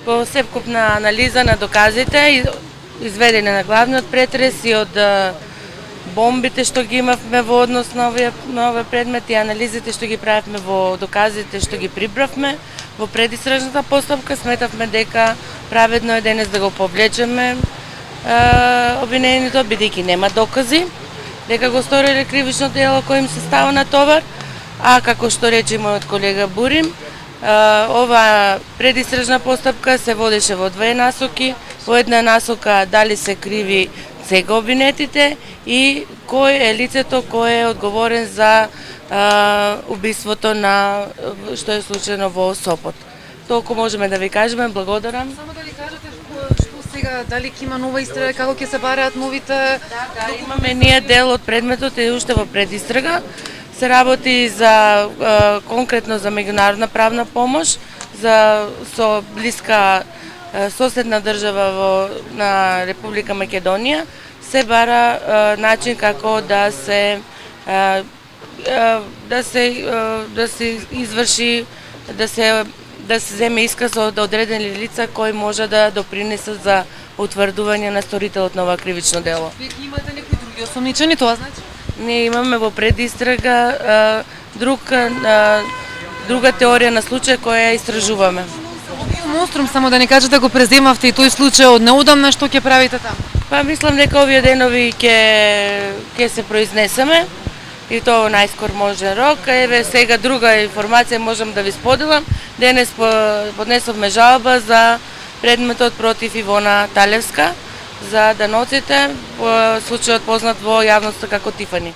По сепкупна анализа на доказите, изведене на главниот претрес и од бомбите што ги имавме во однос на овие предмети, анализите што ги правевме во доказите што ги прибравме во предистражната постапка, сметавме дека праведно е денес да го повлечеме обвинението, бидејќи нема докази дека го сториле кривично дело кој им се става на товар, а како што рече мојот колега Бурим, ова предистражна постапка се водеше во две насоки. Во една насока дали се криви сега обвинетите и кој е лицето кој е одговорен за убиството на што е случено во Сопот. Толку можеме да ви кажеме, благодарам. Само да ли кажете што сега, дали ќе има нова истрага, како ќе се бараат новите... Да, имаме ние дел од предметот и уште во предистрага. Се работи за конкретно за меѓународна правна помош, со блиска соседна држава на Република Македонија. Се бара начин како да се изврши, да се земе исказ од одредени лица кои може да допринесат за утврдување на сторителот на ова кривично дело. Вие имате некои други осомничени, тоа значи? Ние имаме во предистрага друга теорија на случај која ја истражуваме. Монструм, само да не кажете го преземавте и тој случај од неодамна, што ќе правите таму? Па мислам дека овие денови ќе се произнесеме и тоа во најскор можен рок. Еве сега друга информација можам да ви споделам. Денес поднесовме жалба за предметот против Ивона Талевска за даноците, случајот познат во јавноста како Тифани.